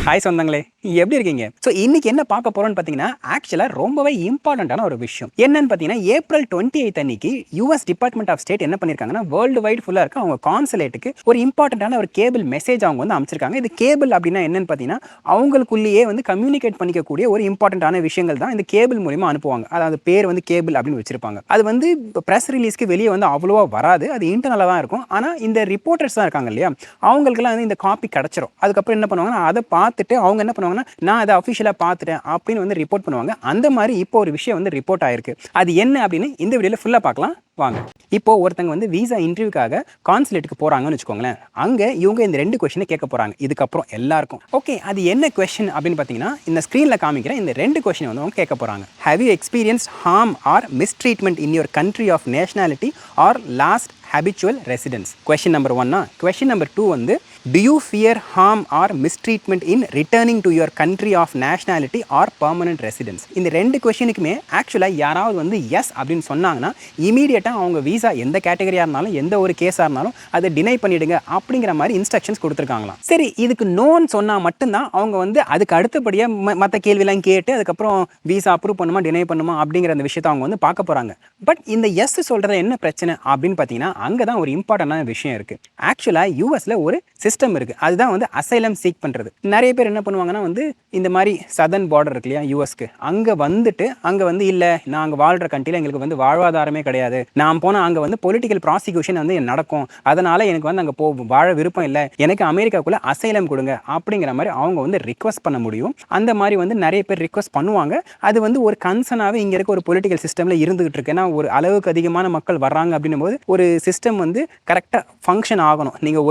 Hi சொந்தங்களே, எப்படி இருக்கீங்க? ஸோ இன்னைக்கு என்ன பார்க்க போறோம்னு பார்த்தீங்கன்னா, ஆக்சுவலா ரொம்பவே இம்பார்ட்டன்ட்டான ஒரு விஷயம். என்னன்னு பார்த்தீங்கன்னா, ஏப்ரல் 28 அன்னைக்கு யுஎஸ் டிபார்ட்மெண்ட் ஆஃப் ஸ்டேட் என்ன பண்ணியிருக்காங்கன்னா, வேர்ல்டு வைட் ஃபுல்லா இருக்க அவங்க கான்சுலேட்டுக்கு ஒரு இம்பார்ட்டன்ட்டான ஒரு கேபிள் மெசேஜ் அவங்க வந்து அனுப்பிச்சிருக்காங்க. இது கேபிள் அப்படின்னா என்னன்னு பார்த்தீங்கன்னா, அவங்களுக்குள்ளேயே வந்து கம்யூனிகேட் பண்ணிக்கக்கூடிய ஒரு இம்பார்ட்டன்ட்டான விஷயங்கள் தான் இந்த கேபிள் மூலியமா அனுப்புவாங்க. அதாவது பேர் வந்து கேபிள் அப்படின்னு வச்சிருப்பாங்க. அது வந்து பிரஸ் ரிலீஸ்க்கு வெளியே வந்து அவ்வளோவா வராது. அது இன்டர்னலா தான் இருக்கும். ஆனா இந்த ரிப்போர்ட்டர்ஸ் தான் இருக்காங்க இல்லையா, அவங்களுக்குலாம் வந்து இந்த காப்பி கிடைச்சிரும். அதுக்கப்புறம் என்ன பண்ணுவாங்கன்னா, அதை பார்த்துட்டு அவங்க என்ன பண்ணுவாங்கன்னா, நான் அதை அஃபிஷியலாக பார்த்துட்டேன் அப்படின்னு வந்து ரிப்போர்ட் பண்ணுவாங்க. அந்த மாதிரி இப்போ ஒரு விஷயம் வந்து ரிப்போர்ட் ஆயிருக்கு. அது என்ன அப்படின்னு இந்த வீடியோவில் ஃபுல்லாக பார்க்கலாம் வாங்க. இப்போ ஒருத்தங்க வந்து விசா இன்டர்வியூக்காக கான்சுலேட்டுக்கு போறாங்கன்னு வச்சுக்கோங்களேன். அங்க இவங்க இந்த 2 கொஸ்டினை கேட்க போறாங்க. இதுக்கப்புறம் எல்லாருக்கும் ஓகே, அது என்ன கொஸ்டின் அப்படின்னு பார்த்தீங்கன்னா, இந்த ஸ்க்ரீன்ல காமிக்கிற இந்த 2 கொஸ்டின் வந்து அவங்க கேட்க போறாங்க. Have you experienced harm or mistreatment in your country of nationality or last habitual residence? Question number 1. Question number 2 வந்து, do you fear harm or mistreatment in returning to your country of nationality or permanent residence? இந்த 2 கொஸ்டினுக்குமே ஆக்சுவலாக யாராவது வந்து S அப்படின்னு சொன்னாங்கன்னா இமீடியட்டாக அவங்க visa எந்த கேட்டகரியாக இருந்தாலும் எந்த ஒரு கேஸாக இருந்தாலும் அதை டினை பண்ணிடுங்க அப்படிங்கிற மாதிரி இன்ஸ்ட்ரக்ஷன்ஸ் கொடுத்துருக்காங்களாம். சரி, இதுக்கு நோன்னு சொன்னால் மட்டும்தான் அவங்க வந்து அதுக்கு அடுத்தபடியாக மற்ற கேள்வியெல்லாம் கேட்டு அதுக்கப்புறம் விசா அப்ரூவ் பண்ணுமா டினை பண்ணுமா அப்படிங்கிற அந்த விஷயத்தை அவங்க வந்து பார்க்க போகிறாங்க. பட் இந்த எஸ் சொல்கிறது என்ன பிரச்சனை அப்படின்னு பார்த்தீங்கன்னா, அங்கே தான் ஒரு இம்பார்ட்டண்டான விஷயம் இருக்குது. ஆக்சுவலாக யூஎஸில் ஒரு சிஸ்டம் இருக்குது. அதுதான் வந்து அசைலம் சீக் பண்ணுறது. நிறைய பேர் என்ன பண்ணுவாங்கன்னா வந்து இந்த மாதிரி சதர்ன் பார்டர் இருக்கு இல்லையா யூஎஸ்க்கு, அங்கே வந்துட்டு அங்கே வந்து இல்லை நாங்கள் வாழ்கிற கண்ட்ரியில் எங்களுக்கு வந்து வாழ்வாதாரமே கிடையாது, நான் போனால் அங்கே வந்து பொலிட்டிக்கல் ப்ராசிக்யூஷன் வந்து நடக்கும், அதனால் எனக்கு வந்து அங்கே வாழ விருப்பம் இல்லை, எனக்கு அமெரிக்காவுக்குள்ளே அசைலம் கொடுங்க அப்படிங்கிற மாதிரி அவங்க வந்து ரிக்வஸ்ட் பண்ண முடியும். அந்த மாதிரி வந்து நிறைய பேர் ரிக்வஸ்ட் பண்ணுவாங்க. அது வந்து ஒரு கன்சர்னாகவே இங்கே இருக்க ஒரு பொலிட்டிக்கல் சிஸ்டமில் இருந்துகிட்டு இருக்கு. ஏன்னா ஒரு அளவுக்கு அதிகமான மக்கள் வர்றாங்க அப்படின்னும் போது ஒரு சிஸ்டம் வந்து கரெக்டாக ஃபங்க்ஷன் ஆகணும். நீங்கள்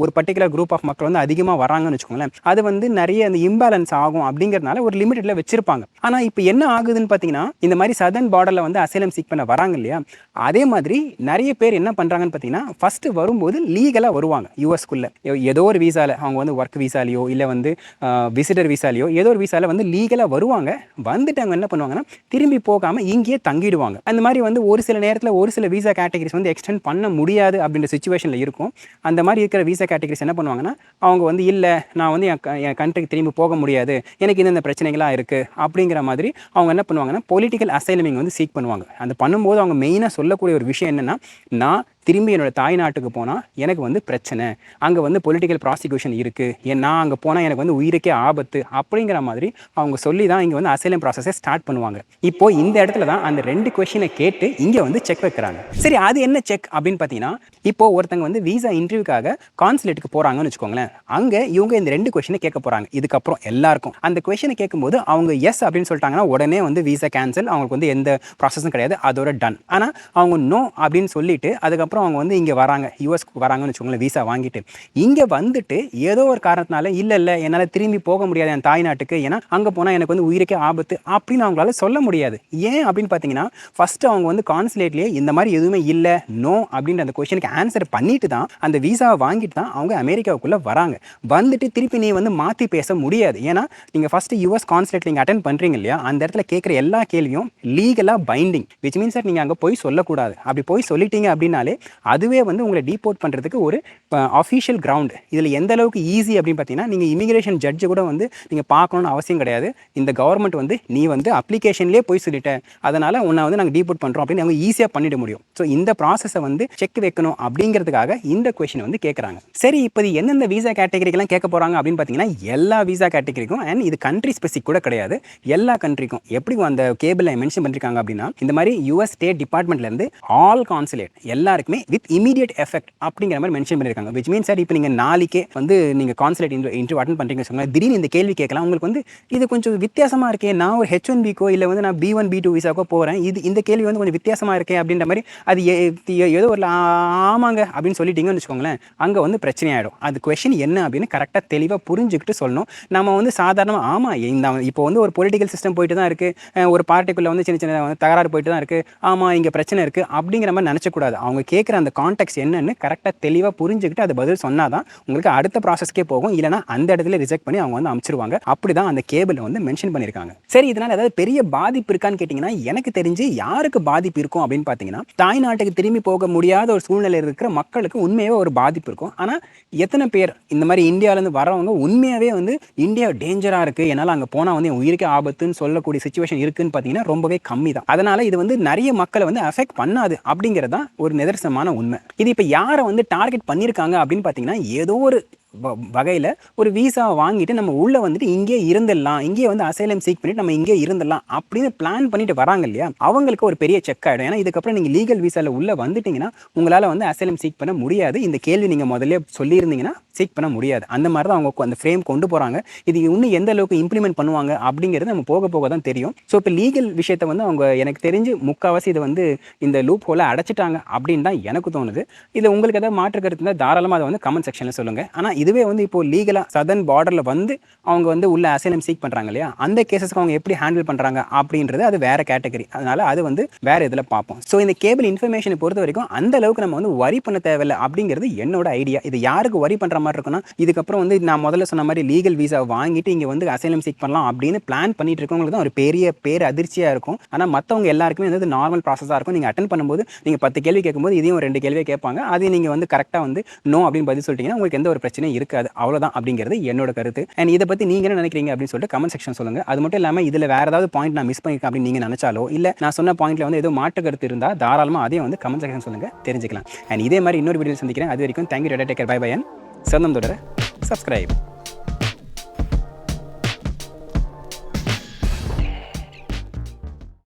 ஒரு பர்டிகுலர் குரூப் ஆஃப் மக்கள் வந்து அதிகமாக வராங்கன்னு வச்சுக்கோங்களேன், அது வந்து நிறைய அந்த இம்பேலன்ஸ் ஆகும் அப்படிங்கிறதுனால ஒரு லிமிட்டில் வச்சிருப்பாங்க. ஆனால் இப்போ என்ன ஆகுதுன்னு பார்த்தீங்கன்னா, இந்த மாதிரி சதர்ன் பார்டரில் வந்து அசைலம் சீக் பண்ண வராங்க இல்லையா, அதே மாதிரி நிறைய பேர் என்ன பண்ணுறாங்கன்னு பார்த்தீங்கன்னா, ஃபஸ்ட்டு வரும்போது லீகலாக வருவாங்க யூஎஸ்குள்ளே. ஏதோ ஒரு வீசாவில் அவங்க வந்து ஒர்க் வீசாலையோ இல்லை வந்து விசிட்டர் வீசாலையோ ஏதோ ஒரு வீசாவில் வந்து லீகலாக வருவாங்க. வந்துட்டு அவங்க என்ன பண்ணுவாங்கன்னா திரும்பி போகாமல் இங்கேயே தங்கிடுவாங்க. அந்த மாதிரி வந்து ஒரு சில நேரத்தில் ஒரு சில வீசா கேட்டகரிஸ் வந்து எக்ஸ்டெண்ட் பண்ண முடியாது அப்படின்ற சிச்சுவேஷனில் இருக்கும். அந்த மாதிரி இருக்கிற வீசா கேட்டகரிஸ் என்ன பண்ணுவாங்கன்னா, அவங்க வந்து இல்லை நான் வந்து என் கண்ட்ரிக்கு திரும்பி போக முடியாது, எனக்கு இந்த பிரச்சனைகளாக இருக்குது அப்படிங்கிற மாதிரி அவங்க என்ன பண்ணுவாங்கன்னா பொலிட்டிக்கல் அசைலமிங் வந்து சீக் பண்ணுவாங்க. அந்த பண்ணும்போது அவங்க மெயினாக சொல்லக்கூடிய ஒரு விஷயம் என்னென்னா, நான் திரும்பி என்னோடய தாய் நாட்டுக்கு போனால் எனக்கு வந்து பிரச்சனை, அங்கே வந்து பொலிட்டிக்கல் ப்ராசிக்யூஷன் இருக்குது, நான் அங்கே போனால் எனக்கு வந்து உயிருக்கே ஆபத்து அப்படிங்கிற மாதிரி அவங்க சொல்லி தான் இங்கே வந்து அசைலம் ப்ராசஸை ஸ்டார்ட் பண்ணுவாங்க. இப்போது இந்த இடத்துல தான் அந்த 2 கொஸ்டினை கேட்டு இங்கே வந்து செக் வைக்கிறாங்க. சரி, அது என்ன செக் அப்படின்னு பார்த்தீங்கன்னா, இப்போது ஒருத்தங்க வந்து விசா இன்டர்வியூக்காக கான்சுலேட்டுக்கு போகிறாங்கன்னு வச்சுக்கோங்களேன். அங்கே இவங்க இந்த 2 கொஸ்டினை கேட்க போகிறாங்க. இதுக்கப்புறம் எல்லாருக்கும் அந்த கொஸ்டினை கேட்கும்போது அவங்க எஸ் அப்படின்னு சொல்லிட்டாங்கன்னா உடனே வந்து விசா கேன்சல், அவங்களுக்கு வந்து எந்த ப்ராசஸும் கிடையாது, அதோட டன். ஆனால் அவங்க நோ அப்படின்னு சொல்லிட்டு அதுக்கப்புறம் அவங்க வந்து இங்கே வராங்க, யூஎஸ்க்கு வராங்கன்னு வச்சுக்கோங்களேன், விசா வாங்கிட்டு இங்கே வந்துட்டு ஏதோ ஒரு காரணத்தினால இல்லை என்னால் திரும்பி போக முடியாது என் தாய் நாட்டுக்கு, ஏன்னா அங்கே போனால் எனக்கு வந்து உயிருக்கே ஆபத்து அப்படின்னு அவங்களால சொல்ல முடியாது. ஏன் அப்படின்னு பார்த்தீங்கன்னா, ஃபஸ்ட்டு அவங்க வந்து கான்சுலேட்லேயே இந்த மாதிரி எதுவுமே இல்லை நோ அப்படின்ற அந்த கொஸ்டினுக்கு ஆன்சர் பண்ணிட்டு தான் அந்த விசாவை வாங்கிட்டு தான் அவங்க அமெரிக்காவுக்குள்ளே வராங்க. வந்துட்டு திருப்பி நீ வந்து மாற்றி பேச முடியாது. ஏன்னா நீங்கள் ஃபஸ்ட்டு யூஎஸ் கான்சுலேட் நீங்கள் அட்டென்ட் பண்ணுறீங்க இல்லையா, அந்த இடத்துல கேட்குற எல்லா கேள்வியும் லீகலாக பைண்டிங், விச் மீன்ஸ் சார் நீங்கள் அங்கே போய் சொல்லக்கூடாது. அப்படி போய் சொல்லிட்டீங்க அப்படின்னாலே அதுவே வந்து உங்களை டீபோர்ட் பண்ணுறதுக்கு ஒரு அஃபிஷியல் கிரவுண்டு. இதில் எந்த அளவுக்கு ஈஸி அப்படின்னு பார்த்தீங்கன்னா, நீங்கள் இமிகிரேஷன் ஜட்ஜு கூட வந்து நீங்கள் பார்க்கணுன்னு அவசியம் கிடையாது. இந்த கவர்மெண்ட் வந்து நீ வந்து அப்ளிகேஷன்லேயே போய் சொல்லிட்ட, அதனால் உன்னை வந்து நாங்கள் டீபோர்ட் பண்ணுறோம் அப்படின்னு அவங்க ஈஸியாக பண்ணிட முடியும். ஸோ இந்த ப்ராசஸை வந்து செக் வைக்கணும் அப்படிங்கிறதுக்காக இந்த கொஸ்டின் வந்து கேட்குறாங்க. சரி, இப்போ இது எந்தெந்த விசா கேட்டகரிக்கெல்லாம் கேட்க போகிறாங்க அப்படின்னு பார்த்தீங்கன்னா, எல்லா விசா கேட்டகரிக்கும், அண்ட் இது கண்ட்ரி ஸ்பெசிஃபிக் கூட கிடையாது, எல்லா கண்ட்ரிக்கும். எப்படி அந்த கேபிளில் மென்ஷன் பண்ணியிருக்காங்க அப்படின்னா, இந்த மாதிரி யூஎஸ் ஸ்டேட் டிபார்ட்மெண்ட்லேருந்து ஆல் கான்சுலேட் எல்லாருக்குமே வித் இமீடியட் எஃபெக்ட் அப்படிங்கிற மாதிரி மென்ஷன் பண்ணியிருக்காங்க. விச் மீன்ஸ் சார் இப்போ நீங்கள் நாளைக்கே வந்து நீங்கள் கான்சுலேட் இன்டர்வியூ அட்டென்ட் பண்ணுறீங்கன்னு சொன்னால் திடீர்னு இந்த கேள்வி கேட்கலாம். உங்களுக்கு வந்து இது கொஞ்சம் வித்தியாசமாக இருக்கே, நான் ஒரு H1Bக்கோ இல்லை வந்து நான் B1 B2 விசாக்கோ போகிறேன், இந்த கேள்வி வந்து கொஞ்சம் வித்தியாசமாக இருக்கே அப்படின்ற மாதிரி அது ஏதோ ஒரு ஆமாங்க அப்படின்னு சொல்லிட்டீங்கன்னு வச்சுக்கோங்களேன், அங்கே வந்து பிரச்சனையாயிடும். அது கொஸ்டின் என்ன அப்படின்னு கரெக்டாக தெளிவாக புரிஞ்சுக்கிட்டு சொல்லணும். நம்ம வந்து சாதாரணமாக ஆமாம் இந்த இப்போ வந்து ஒரு பொலிட்டிக்கல் சிஸ்டம் போயிட்டு தான் இருக்குது, ஒரு பார்ட்டிக்குள்ளே வந்து சின்ன சின்ன தகராறு போயிட்டு தான் இருக்குது, ஆமாம் இங்கே பிரச்சனை இருக்குது அப்படிங்கிற மாதிரி நினச்சக்கூடாது. அவங்க கேட்குற அந்த கான்டெக்ட் என்னன்னு கரெக்டாக தெளிவாக புரிஞ்சுக்கிட்டு அது பதில் சொன்னாதான் உங்களுக்கு அடுத்த ப்ராசஸ்க்கே போகும். இல்லைனா அந்த இடத்துல ரிஜெக்ட் பண்ணி அவங்க வந்து அனுப்பிச்சிருவாங்க. அப்படிதான் அந்த கேபிள் வந்து மென்ஷன் பண்ணியிருக்காங்க. சரி, இதனால் ஏதாவது பெரிய பாதிப்பு இருக்கான்னு கேட்டிங்கன்னா, எனக்கு தெரிஞ்சு யாருக்கு பாதிப்பு இருக்கும் அப்படின்னு பார்த்தீங்கன்னா, தாய்நாட்டுக்கு திரும்பி போக முடியாத ஒரு சூழ்நிலையில் இருக்கிற மக்களுக்கு உண்மையாகவே ஒரு பாதிப்பு இருக்கும். ஆனால் எத்தனை பேர் இந்த மாதிரி இந்தியாவிலேருந்து வரவங்க உண்மையாகவே வந்து இந்தியா டேஞ்சராக இருக்குது, என்னால் அங்கே போனால் வந்து என் உயிருக்கே ஆபத்துன்னு சொல்லக்கூடிய சுச்சுவேஷன் இருக்குன்னு பார்த்தீங்கன்னா ரொம்பவே கம்மி தான். அதனால் இது வந்து நிறைய மக்களை வந்து அஃபெக்ட் பண்ணாது அப்படிங்கிறது தான் ஒரு நிதர்சனமான உண்மை. இது இப்போ யாரை வந்து டார்கெட் பண்ணியிருக்காங்க அப்படின்னு பார்த்தீங்கன்னா, ஏதோ ஒரு வகையில் ஒரு வீசாவை வாங்கிட்டு நம்ம உள்ளே வந்துட்டு இங்கே இருந்துடலாம், இங்கே வந்து அசைலம் சீக் பண்ணிட்டு நம்ம இங்கே இருந்துடலாம் அப்படின்னு பிளான் பண்ணிட்டு வராங்க இல்லையா, அவங்களுக்கு ஒரு பெரிய செக் ஆகிடும். ஏன்னா இதுக்கப்புறம் நீங்கள் லீகல் வீசாவில் உள்ளே வந்துட்டீங்கன்னா உங்களால் வந்து அசைலம் சீக் பண்ண முடியாது. இந்த கேள்வி நீங்கள் முதல்ல சொல்லியிருந்தீங்கன்னா சீக் பண்ண முடியாது. அந்த மாதிரி தான் அவங்க அந்த ஃப்ரேம் கொண்டு போகிறாங்க. இது இன்னும் எந்த அளவுக்கு இம்ப்ளிமெண்ட் பண்ணுவாங்க அப்படிங்கிறது நம்ம போக போக தான் தெரியும். ஸோ இப்போ லீகல் விஷயத்தை வந்து அவங்க எனக்கு தெரிஞ்சு முக்கால்வாசி இதை வந்து இந்த லூப் ஹோலை அடைச்சிட்டாங்க அப்படின்னு தான் எனக்கு தோணுது. இதில் உங்களுக்கு ஏதாவது மாற்று கருத்து இருந்தால் தாராளமாக அதை வந்து கமெண்ட் செக்ஷனில் சொல்லுங்கள். ஆனால் இதுவே வந்து இப்போ லீகலாக சதர்ன் பார்டரில் வந்து அவங்க வந்து உள்ள அசைலம் சீக் பண்ணுறாங்க இல்லையா, அந்த கேசஸ்க்கு அவங்க எப்படி ஹேண்டில் பண்ணுறாங்க அப்படின்றது அது வேறு கேட்டகரி. அதனால் அது வந்து வேறு இதில் பார்ப்போம். ஸோ இந்த கேபிள் இன்ஃபர்மேஷனை பொறுத்த வரைக்கும் அந்த அளவுக்கு நம்ம வந்து வரி பண்ண தேவையில்லை அப்படிங்கிறது என்னோட ஐடியா. இது யாருக்கு வரி பண்ணுற மாதிரி இருக்குன்னா, இதுக்கப்புறம் வந்து நான் முதல்ல சொன்ன மாதிரி லீகல் வீசா வாங்கிட்டு இங்கே வந்து அசைலம் சீக் பண்ணலாம் அப்படின்னு பிளான் பண்ணிட்டு இருக்கவங்களுக்கு தான் ஒரு பெரிய பேர் அதிர்ச்சியாக இருக்கும். ஆனால் மற்றவங்க எல்லாருக்குமே வந்து நார்மல் ப்ராசஸாக இருக்கும். நீங்கள் அட்டன் பண்ணும்போது நீங்கள் 10 கேள்வி கேட்கும்போது இதையும் 2 கேள்வியை கேட்பாங்க. அதையும் நீங்கள் வந்து கரெக்டாக வந்து நோ அப்படின்னு பதில் சொல்லிட்டீங்கன்னா உங்களுக்கு எந்த ஒரு பிரச்சனையும் இருக்காது. அவ்வளவுதான் அப்படிங்கிறது என்னோட கருத்து. அண்ட் இதை பத்தி நீங்க என்ன நினைக்கிறீங்க அப்படின்னு சொல்லிட்டு கமெண்ட் செக்ஷன் சொல்லுங்க. அது மட்டும் இல்லாம இதுல வேற ஏதாவது பாயிண்ட் நான் மிஸ் பண்ணிருக்கேன் அப்படின்னு நீங்க நினைச்சாலோ, இல்ல நான் சொன்ன பாயிண்ட்ல வந்து ஏதோ மாற்று கருத்து இருந்தா தாராளமா அதையும் வந்து கமெண்ட் செக்ஷன் சொல்லுங்க, தெரிஞ்சுக்கலாம். அண்ட் இதே மாதிரி இன்னொரு வீடியோ சந்திக்கிறேன். அது வரைக்கும் thank you, take care, bye bye. And சொந்தம் தொடர சப்ஸ்கிரைப்.